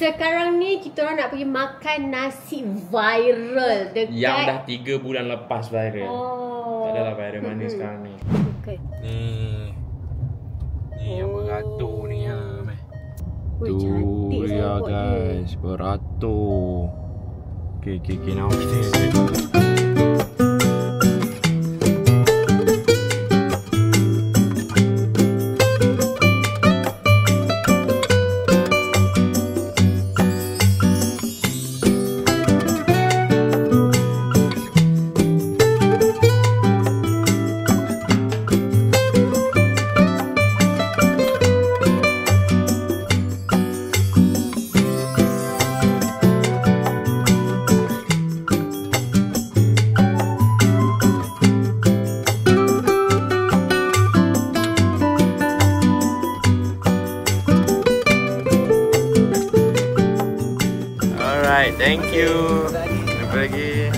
Sekarang ni kita orang nak pergi makan nasi viral dekat yang dah 3 bulan lepas viral. Tak adalah viral mana sekarang ni. Okay. Ni yang beratur ni ya. Ui, cantik Ya saya guys, beratur. Okay, now kita thank you. Jumpa lagi.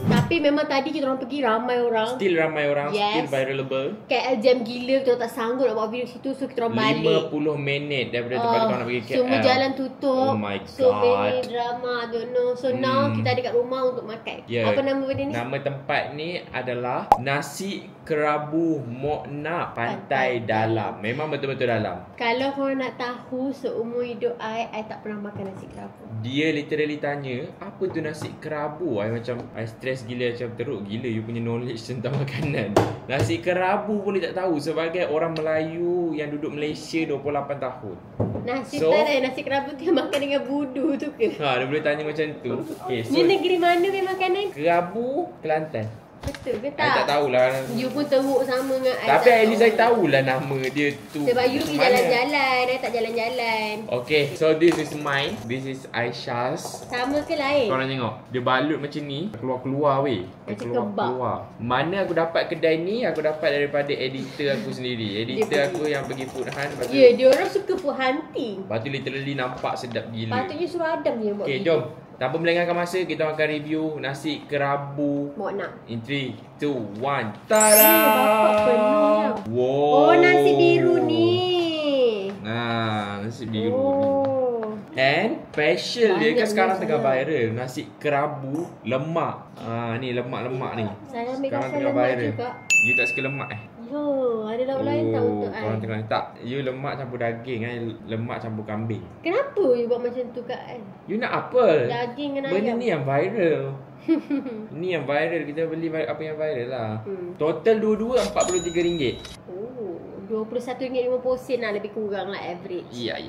Tapi memang tadi kita orang pergi ramai orang. Still ramai orang. Yes. Still viralable. KL jam gila, kita orang tak sanggup nak buat video situ. So kita orang balik 50 minit daripada tempat kita orang nak pergi KL. Semua jalan tutup. Oh my So many god. drama, I don't know. So now kita ada kat rumah untuk makan. Apa nama benda ni? Nama tempat ni adalah Nasi Kerabu Mokna Pantai Dalam. Memang betul-betul dalam. Kalau korang nak tahu seumur hidup I tak pernah makan nasi kerabu. Dia literally tanya, apa tu nasi kerabu? I macam, I stress gila, macam teruk gila you punya knowledge tentang makanan. Nasi kerabu pun dia tak tahu sebagai orang Melayu yang duduk Malaysia 28 tahun. Nasi kerabu tu yang makan dengan budu tu ke? Dia boleh tanya macam tu. Okay, so Ni negeri mana punya makanan? Kerabu Kelantan. Betul ke I tak? tak tahulah. You pun teruk sama dengan I. Tapi at least saya tahulah nama dia tu. Sebab you pergi jalan-jalan, I tak jalan-jalan. Okay, so this is mine. This is Aisyah's. Sama ke lain? Korang tengok, dia balut macam ni. Keluar-keluar weh. Macam Keluar. Mana aku dapat kedai ni? Aku dapat daripada editor aku sendiri. Editor aku yang pergi food hunt. Ya, dia orang suka food hunting. Lepas tu literally nampak sedap gila. Patutnya suruh Adam je buat Okay, video. jom. Tanpa melengahkan masa, kita akan review nasi kerabu Mokna. in 3, 2, 1. Bapak penuh Tada! dah. Wow. Oh, nasi biru ni. Nasi biru ni. And special dia kan sekarang tengah viral. Nasi kerabu lemak. Ni lemak-lemak ni. Saya ambil Sekarang rasa tengah lemak viral. juga. You tak suka lemak Yo, ada lauk lain tak untuk I? korang tengah tak. You lemak campur daging lemak campur kambing. Kenapa you buat macam tu kat I? You nak apa? Daging dengan Benda ayam. ni yang viral. Ni yang viral. Kita beli apa yang viral lah. Total dua-dua RM43. Oh, RM21.50 lah, lebih kurang lah average. Ya.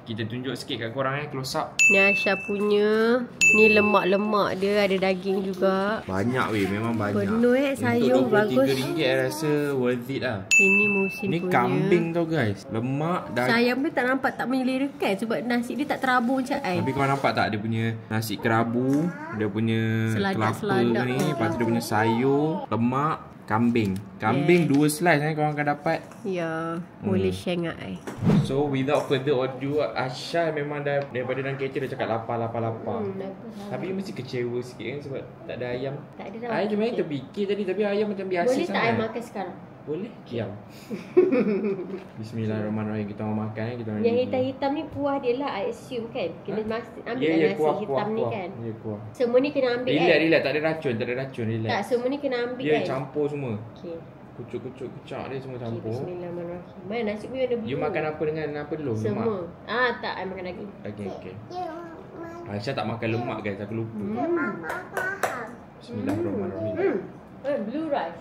Kita tunjuk sikit kat korang close up. Ni Aisyah punya. Ni lemak-lemak dia, ada daging juga. Banyak weh, memang banyak. Penuh sayur bagus. Untuk RM23 I rasa worth it lah. Ini musim Ni punya. kambing tau guys. Lemak daging. Sayang pun tak nampak tak menyelerakan sebab nasi dia tak terabur macam I. Tapi korang nampak tak dia punya nasi kerabu, dia punya kelapa Seladak-seladak ni, ni. lepas tu dia punya sayur, lemak, kambing. Kambing 2 slice korang akan dapat. Ya, boleh share dengan I. So without further ado, Aisyah memang dah daripada dalam kereta dah cakap lapar. Tapi you mesti kecewa sikit kan sebab tak ada ayam. Tak ada dah. I cuma terfikir tadi tapi ayam macam biasa Boleh sangat. tak I makan sekarang? Boleh? Diam. Bismillahirrahmanirrahim. Kita orang makan kita orang. Yang hitam-hitam ni kuah dia lah, I assume kan. Kita ambil nasi kuah, hitam ni kuah. kan. Ya, kuah. Semua ni kena ambil Relax, tak ada racun, relax. Tak, semua ni kena ambil Dia kan. campur semua. Okey. Kucuk dia semua campur. Bismillahirrahmanirrahim. Mana nasi punya ada bulu. You makan apa dengan apa dulu? Semua. Lemak. Tak, I makan daging. Okay. Aisyah tak makan lemak guys, aku lupa. Bismillahirrahmanirrahim. Blue rice.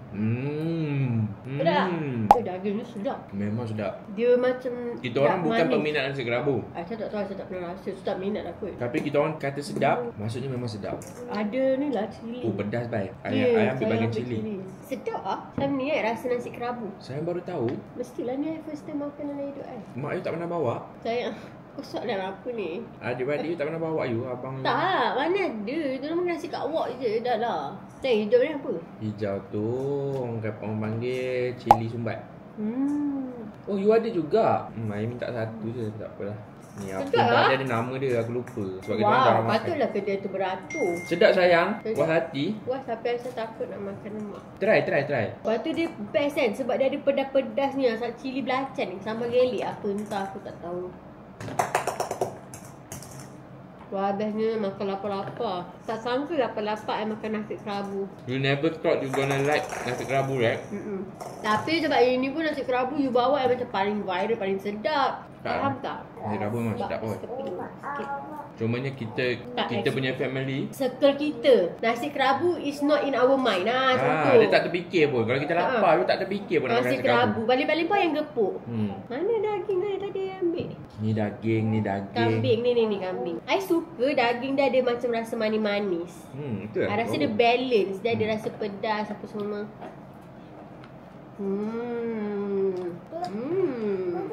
Sedap. Daging ni sedap. Memang sedap. Dia macam Kita orang bukan peminat nasi kerabu. Saya tak tahu, saya tak pernah rasa. Saya tak minat lah kot. Tapi kita orang kata sedap, maksudnya memang sedap. Ada ni lah cili. Oh, pedas baik. Ya, I ambil saya bagian cili. Sedap ah. Macam ni rasa nasi kerabu. Saya baru tahu, Mestilah ni first time makan dalam hidup I. mak you tak pernah bawa. Saya kosok dalam apa ni? Adik-beradik you tak pernah bawa you, abang you. Tak, mana ada. Dia orang makan nasi kat wok je dah lah. Tengok hidup ni apa? Hijau tu, orang panggil cili sumbat. Oh, you ada juga. I minta satu je, tak apalah. Ni apa Sedap entah lah. dia ada nama dia, aku lupa. Sebab kita orang Wow, jarang makan. patutlah kedai tu beratur. Sedap sayang, Sedap. puas hati. Wah, sampai saya takut nak makan lemak. Try. Lepas tu dia best kan sebab dia ada pedas-pedas ni, asal cili belacan ni, sambal gelik apa entah aku tak tahu. Wah, bestnya makan lapar-lapar. Tak sangka lapar-lapar I makan nasi kerabu. You never thought you gonna like nasi kerabu, right? Tapi sebab ini pun nasi kerabu you bawa I macam paling viral, paling sedap. Faham tak? Nasi kerabu memang sedap pun. Sikit. Cumanya kita punya family. Circle kita, nasi kerabu is not in our mind. Contoh. Dia tak terfikir pun. Kalau kita lapar, dia tak terfikir pun nak makan nasi nasi kerabu. kerabu. Balik-balik pun yang gepuk. Mana daging I tadi ambil? Ni daging. Kambing ni kambing. I suka daging dia ada macam rasa manis-manis. Itu lah. I rasa dia balance. Dia ada rasa pedas apa semua.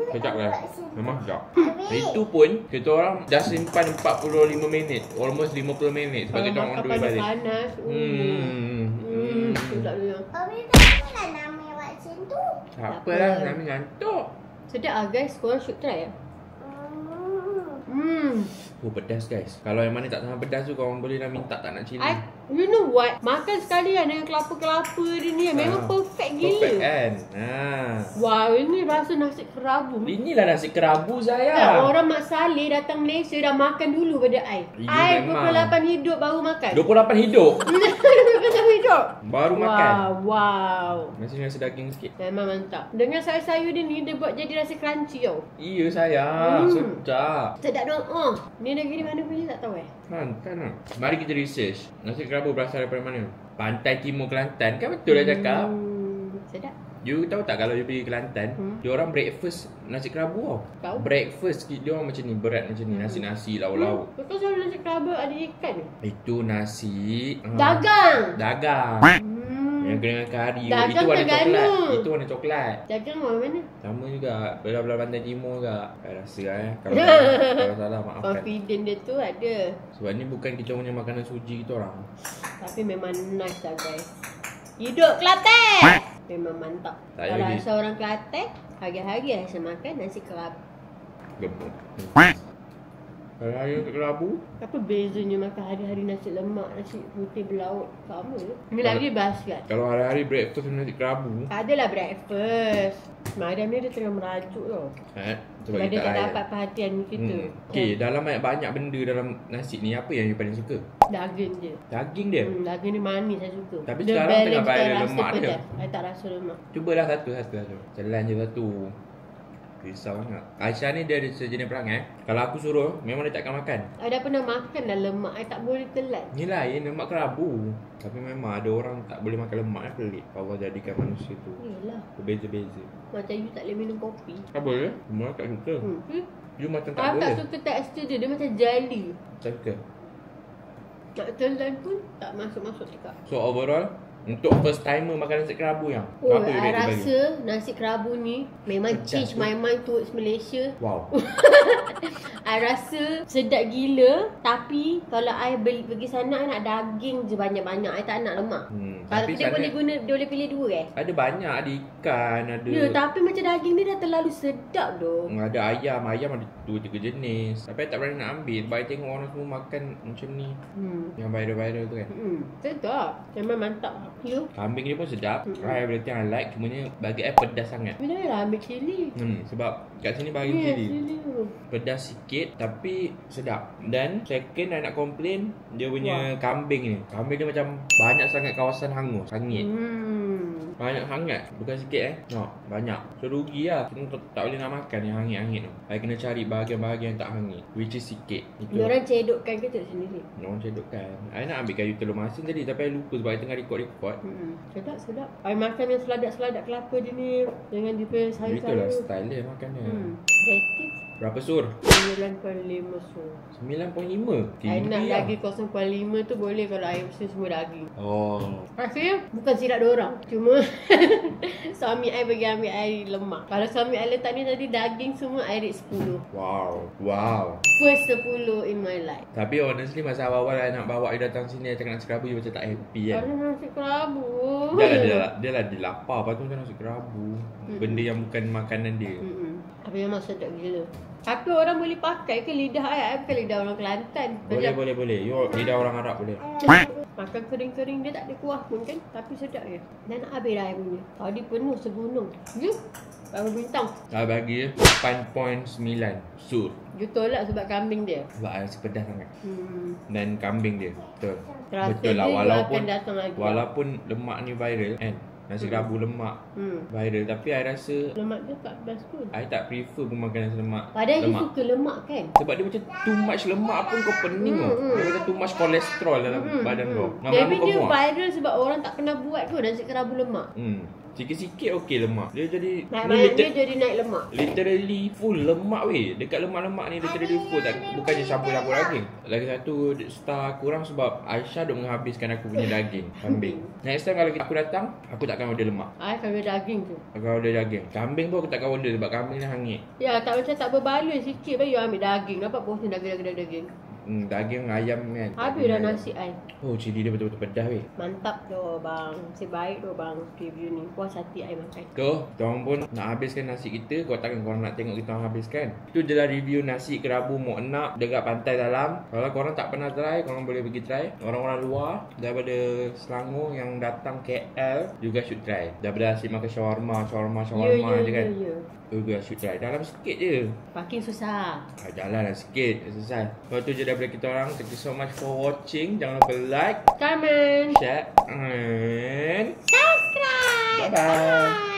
Sedap lah. Memang sedap. Itu pun kita orang dah simpan 45 minit. Almost 50 minit. Sebab kita orang on the way balik. Panas. Sedap dia. Habis tak lah nama vaksin tu. Tak apalah, Nami ngantuk. Sedap lah guys. Korang should try lah. Pedas guys. Kalau yang mana tak tahan pedas tu, korang boleh dah minta tak nak cili. You know what? Makan sekali kan dengan kelapa-kelapa dia ni memang perfect gila. Perfect kan? Wow, ini rasa nasi kerabu. Inilah nasi kerabu Tak, saya. orang Mak Saleh datang Malaysia dah makan dulu pada I. I memang. 28 hidup baru makan. 28 hidup 28 hidup. baru makan. Wow. Masih rasa daging sikit. Memang mantap. Dengan sayur-sayur dia ni, dia buat jadi rasa crunchy tau. Iya sayang, sedap. Sedap dong. Ni negeri mana punya tak tahu Kelantan lah. Mari kita research. Nasi kerabu berasal daripada mana? Pantai Timur Kelantan. Kan betul lah cakap. Sedap. You tahu tak kalau you pergi Kelantan, dia orang breakfast nasi kerabu tau. Tahu. Breakfast dia orang macam ni, berat macam ni, nasi-nasi lauk-lauk. Betul selalu nasi kerabu ada ikan. Itu nasi Dagang. dagang. Yang dengan kari. Dagang Itu warna Terengganu. coklat. Itu warna coklat. Dagang orang mana? Sama juga, belah-belah Pantai Timur juga. Saya rasa kalau salah maafkan. Confident dia tu ada. Sebab ni bukan kita punya makanan suji kita orang. Tapi memang nice lah guys. Hidup Kelantan. Memang mantap. Tak Kalau lagi. asal orang Kelantan, hari-hari saya makan nasi kerabu. Gemuk. Kalau hari kerabu, Apa bezanya makan hari-hari nasi lemak, nasi putih berlauk? Sama je. Ini lagi basiat. kalau hari-hari breakfast nasi kerabu, Tak adalah breakfast. Madam ni dia tengah merajuk tau. sebab Dia kita tak layan. dapat perhatian kita. Okay, dalam banyak benda dalam nasi ni, apa yang you paling suka? Daging je. Daging dia. Daging ni manis saya suka. Tapi Dia sekarang balance tengah viral dengan rasa lemak dia. pedas. Saya tak rasa lemak. Cubalah satu. Jalan je satu. Risau sangat. Aisyah ni dia ada sejenis perangai. Kalau aku suruh, memang dia takkan makan. Saya dah pernah makan dah lemak. Saya tak boleh telan. Ni lain lemak kerabu. Tapi memang ada orang tak boleh makan lemak. Pelik. Allah jadikan manusia tu Yelah. berbeza-beza. Macam you tak boleh minum kopi. Tak boleh. Semua tak suka. You macam tak Aku boleh. tak suka tekstur dia. Dia macam jelly. Tak suka. Nak telan pun tak masuk-masuk cakap. So overall, untuk first timer makan nasi kerabu yang Oh, berapa you I rate dia bagi? rasa nasi kerabu ni memang Pedas change tu. my mind towards Malaysia. Wow. I rasa sedap gila. Tapi kalau I pergi sana, I nak daging je banyak-banyak. I tak nak lemak. Kalau Tapi dia sana dia boleh pilih dua ada banyak. Ada ikan, ada Ya, tapi macam daging dia dah terlalu sedap doh. ada ayam. Ayam ada 2-3 jenis. Tapi I tak berani nak ambil. Sebab I tengok orang semua makan macam ni. Yang viral-viral tu kan. Sedap. Memang mantap. You? Kambing dia pun sedap. Everything I like. Cumanya bagi I pedas sangat. Bila lah ambil cili. Sebab kat sini bagi Ya, cili. cili tu. Pedas sikit tapi sedap. Dan second I nak complain dia punya kambing ni. Kambing dia macam banyak sangat kawasan hangus, hangit. Banyak sangat. Bukan sikit banyak. So rugi lah. Kita tak boleh nak makan yang hangit-hangit tu. I kena cari bahagian-bahagian yang tak hangit, which is sikit. Itu Diorang cedokkan ke tak sendiri? orang cedokkan. I nak ambil kayu telur masin tadi tapi I lupa sebab I tengah record. Sedap, sedap. I makan yang seladak-seladak kelapa dia ni dengan dia punya Itulah sayur-sayur. style dia makan dia. Kreatif. Berapa sur? 9.5 so. 9.5. I nak lah. lagi 0.5 tu boleh kalau I mesti semua daging. Oh. Rasanya bukan silap diorang. Cuma suami I bagi ambil I lemak. Kalau suami I letak ni tadi daging semua I rate 10. Wow. First 10 in my life. Tapi honestly masa awal-awal I nak bawa I datang sini I cakap nasi kerabu you macam tak happy kan. Kalau nasi kerabu. Dia lah dia lapar. Lepas tu macam nasi kerabu. Benda yang bukan makanan dia. Tapi memang sedap gila. Tapi orang boleh pakai ke lidah I bukan lidah orang Kelantan. Boleh. You lidah orang Arab boleh. Makan kering-kering dia tak ada kuah pun kan. Tapi sedap je. Dan nak habis dah I punya. Tadi penuh segunung. Ya? Berapa bintang? Saya bagi 8.9. Sur. You tolak sebab kambing dia. Sebab I rasa pedas sangat. Dan kambing dia. Betul. Terasa Betul lah, dia walaupun akan datang lagi. walaupun lemak ni viral kan. Nasi kerabu lemak viral, tapi I rasa Lemak dia tak best pun. I tak prefer pun makan nasi lemak. Padahal you lemak. suka lemak kan? Sebab dia macam too much lemak pun kau pening tau. Dia macam too much kolesterol dalam badan kau. Lama-lama Tapi kau dia muak. viral sebab orang tak pernah buat tu nasi kerabu lemak. Sikit-sikit okey lemak. Dia jadi Naik dia jadi naik lemak. literally full lemak weh. Dekat lemak-lemak ni literally full, tak bukannya campur-campur daging. Lagi satu star kurang sebab Aisyah duk menghabiskan aku punya daging kambing. Next time kalau aku datang, aku takkan order lemak. I akan ada daging tu. Aku order daging. Kambing pun aku takkan order sebab kambing ni hangit. Ya, tak macam tak berbaloi sikit baru you ambil daging. Dapat porsi daging. Daging ayam kan. Habis dah nasi I. Oh, cili dia betul-betul pedas weh. Mantap tu bang. Sebaik tu bang review ni. Puas hati I makan. Tu, korang pun nak habiskan nasi kita. Kau takkan korang nak tengok kita orang habiskan. Itu je lah review nasi kerabu Mok Nak dekat Pantai Dalam. Kalau korang tak pernah try, korang boleh pergi try. Orang-orang luar daripada Selangor yang datang KL juga should try. Daripada asyik makan shawarma je kan. Ya. Juga should try. Dalam sikit je. Parking susah. Jalan lah sikit. Selesai. Lepas tu je daripada kita orang. Thank you so much for watching. Jangan lupa like, Comment. share and Subscribe. bye-bye.